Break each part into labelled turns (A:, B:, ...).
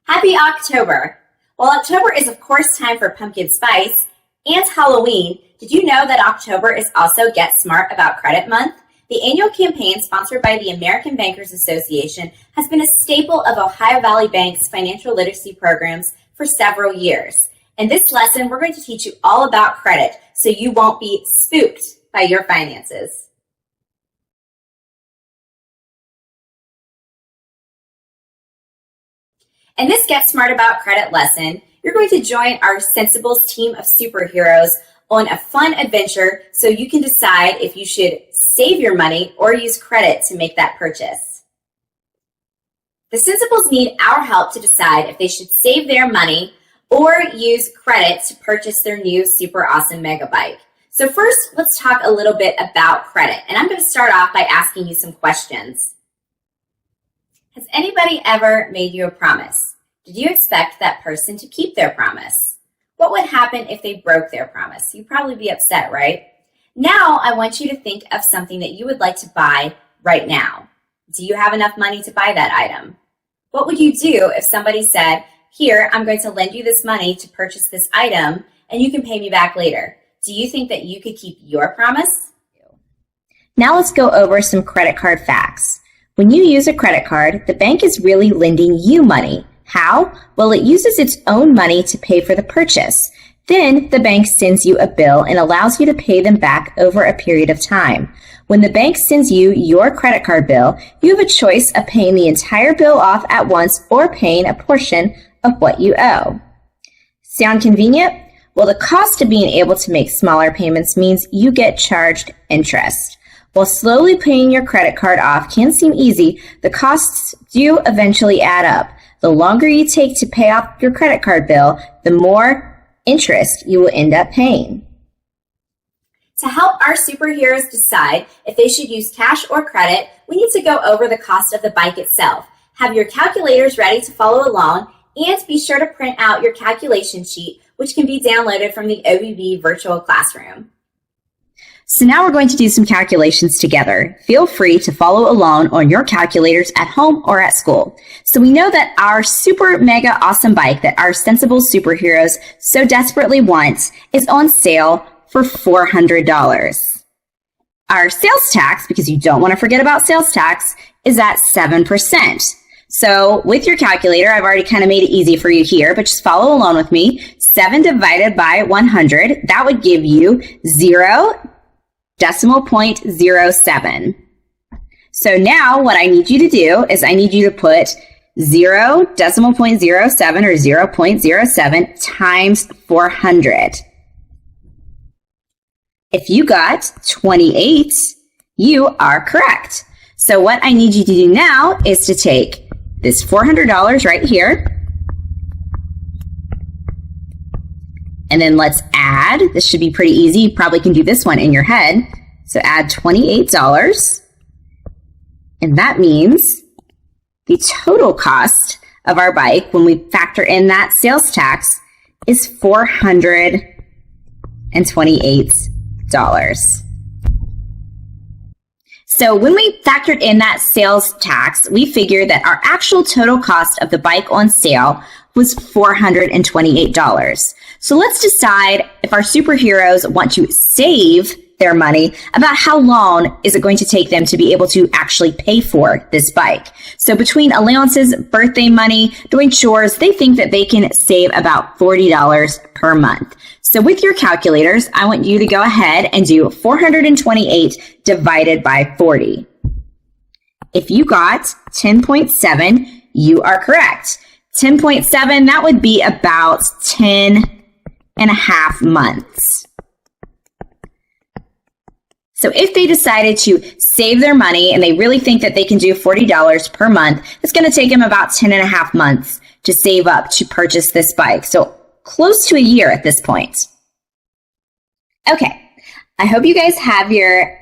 A: Happy October! While October is of course time for pumpkin spice and Halloween, did you know that October is also Get Smart About Credit Month? The annual campaign sponsored by the American Bankers Association has been a staple of Ohio Valley Bank's financial literacy programs for several years. In this lesson, we're going to teach you all about credit so you won't be spooked by your finances. In this Get Smart About Credit lesson, you're going to join our Centsables team of superheroes on a fun adventure so you can decide if you should save your money or use credit to make that purchase. The Centsables need our help to decide if they should save their money or use credit to purchase their new super awesome mega bike. So first, let's talk a little bit about credit. And I'm going to start off by asking you some questions. Has anybody ever made you a promise? Did you expect that person to keep their promise? What would happen if they broke their promise? You'd probably be upset, right? Now, I want you to think of something that you would like to buy right now. Do you have enough money to buy that item? What would you do if somebody said, here, I'm going to lend you this money to purchase this item, and you can pay me back later? Do you think that you could keep your promise?
B: Now let's go over some credit card facts. When you use a credit card, the bank is really lending you money. How? Well, it uses its own money to pay for the purchase. Then the bank sends you a bill and allows you to pay them back over a period of time. When the bank sends you your credit card bill, you have a choice of paying the entire bill off at once or paying a portion of what you owe. Sound convenient? Well, the cost of being able to make smaller payments means you get charged interest. While slowly paying your credit card off can seem easy, the costs do eventually add up. The longer you take to pay off your credit card bill, the more interest you will end up paying.
A: To help our superheroes decide if they should use cash or credit, we need to go over the cost of the bike itself. Have your calculators ready to follow along, and be sure to print out your calculation sheet, which can be downloaded from the OVB virtual classroom.
B: So now we're going to do some calculations together. Feel free to follow along on your calculators at home or at school. So we know that our super mega awesome bike that our Centsables superheroes so desperately want is on sale for $400. Our sales tax, because you don't want to forget about sales tax, is at 7%. So with your calculator, I've already kind of made it easy for you here, but just follow along with me. 7 divided by 100, that would give you 0.07. So now what I need you to do is I need you to put 0.07 or 0.07 times 400. If you got 28, you are correct. So what I need you to do now is to take this $400 right here, and then let's add, this should be pretty easy, you probably can do this one in your head, so add $28, and that means the total cost of our bike, when we factor in that sales tax, is $428. So when we factored in that sales tax, we figured that our actual total cost of the bike on sale was $428. So let's decide if our superheroes want to save their money, about how long is it going to take them to be able to actually pay for this bike. So between allowances, birthday money, doing chores, they think that they can save about $40 per month. So with your calculators, I want you to go ahead and do 428 divided by 40. If you got 10.7, you are correct. 10.7, that would be about 10 and a half months. So if they decided to save their money and they really think that they can do $40 per month, it's going to take them about 10 and a half months to save up to purchase this bike. So close to a year at this point. Okay, I hope you guys have your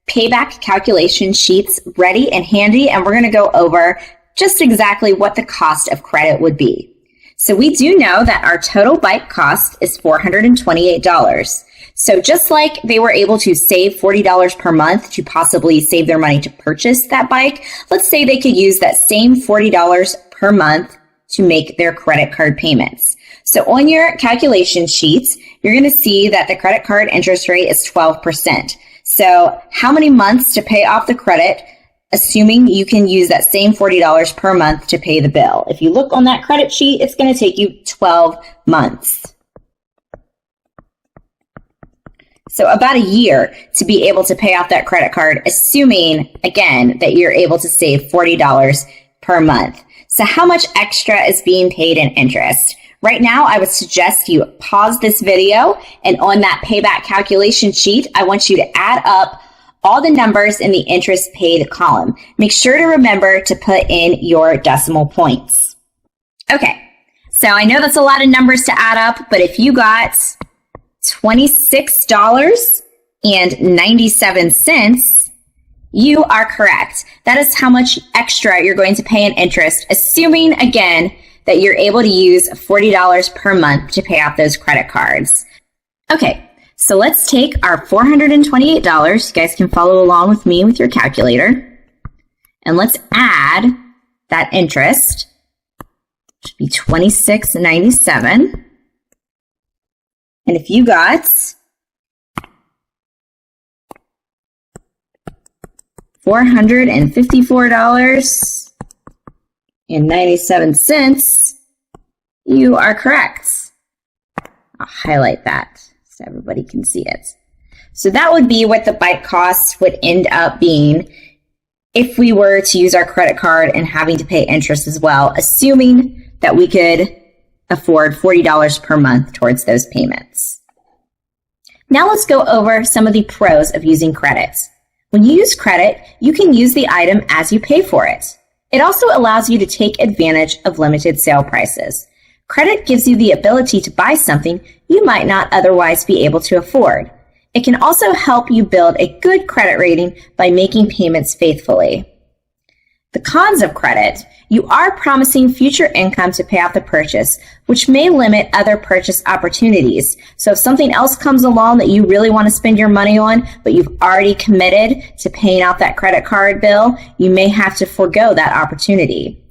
B: payback calculation sheets ready and handy, and we're going to go over just exactly what the cost of credit would be. So we do know that our total bike cost is $428. So just like they were able to save $40 per month to possibly save their money to purchase that bike, let's say they could use that same $40 per month to make their credit card payments. So on your calculation sheets, you're going to see that the credit card interest rate is 12%. So how many months to pay off the credit, assuming you can use that same $40 per month to pay the bill? If you look on that credit sheet, it's going to take you 12 months. So about a year to be able to pay off that credit card, assuming, again, that you're able to save $40 per month. So how much extra is being paid in interest? Right now, I would suggest you pause this video, and on that payback calculation sheet, I want you to add up all the numbers in the interest paid column. Make sure to remember to put in your decimal points. Okay, so I know that's a lot of numbers to add up, but if you got $26.97, you are correct. That is how much extra you're going to pay in interest, assuming, again, that you're able to use $40 per month to pay off those credit cards. Okay, so let's take our $428. You guys can follow along with me with your calculator. And let's add that interest. It should be $26.97. And if you got $454.97, you are correct. I'll highlight that so everybody can see it. So that would be what the bike costs would end up being if we were to use our credit card and having to pay interest as well, assuming that we could afford $40 per month towards those payments. Now let's go over some of the pros of using credit. When you use credit, you can use the item as you pay for it. It also allows you to take advantage of limited sale prices. Credit gives you the ability to buy something you might not otherwise be able to afford. It can also help you build a good credit rating by making payments faithfully. The cons of credit: you are promising future income to pay off the purchase, which may limit other purchase opportunities. So if something else comes along that you really want to spend your money on, but you've already committed to paying off that credit card bill, you may have to forego that opportunity.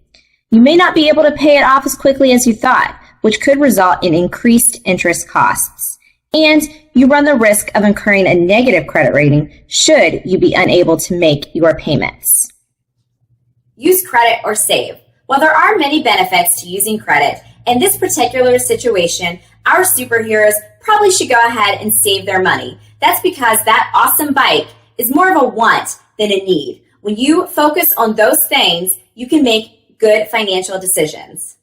B: You may not be able to pay it off as quickly as you thought, which could result in increased interest costs. And you run the risk of incurring a negative credit rating should you be unable to make your payments.
A: Use credit or save. While there are many benefits to using credit, in this particular situation, our superheroes probably should go ahead and save their money. That's because that awesome bike is more of a want than a need. When you focus on those things, you can make good financial decisions.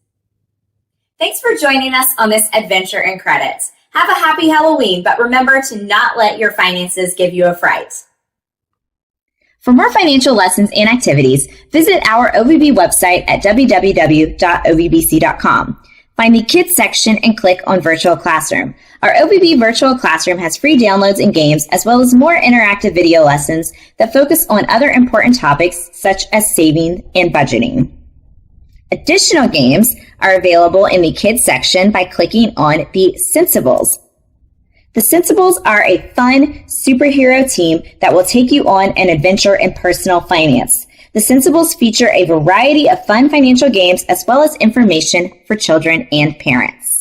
A: Thanks for joining us on this adventure in credit. Have a happy Halloween, but remember to not let your finances give you a fright.
B: For more financial lessons and activities, visit our OVB website at www.ovbc.com. Find the Kids section and click on Virtual Classroom. Our OVB Virtual Classroom has free downloads and games, as well as more interactive video lessons that focus on other important topics such as saving and budgeting. Additional games are available in the Kids section by clicking on the Centsables. The Centsables are a fun superhero team that will take you on an adventure in personal finance. The Centsables feature a variety of fun financial games as well as information for children and parents.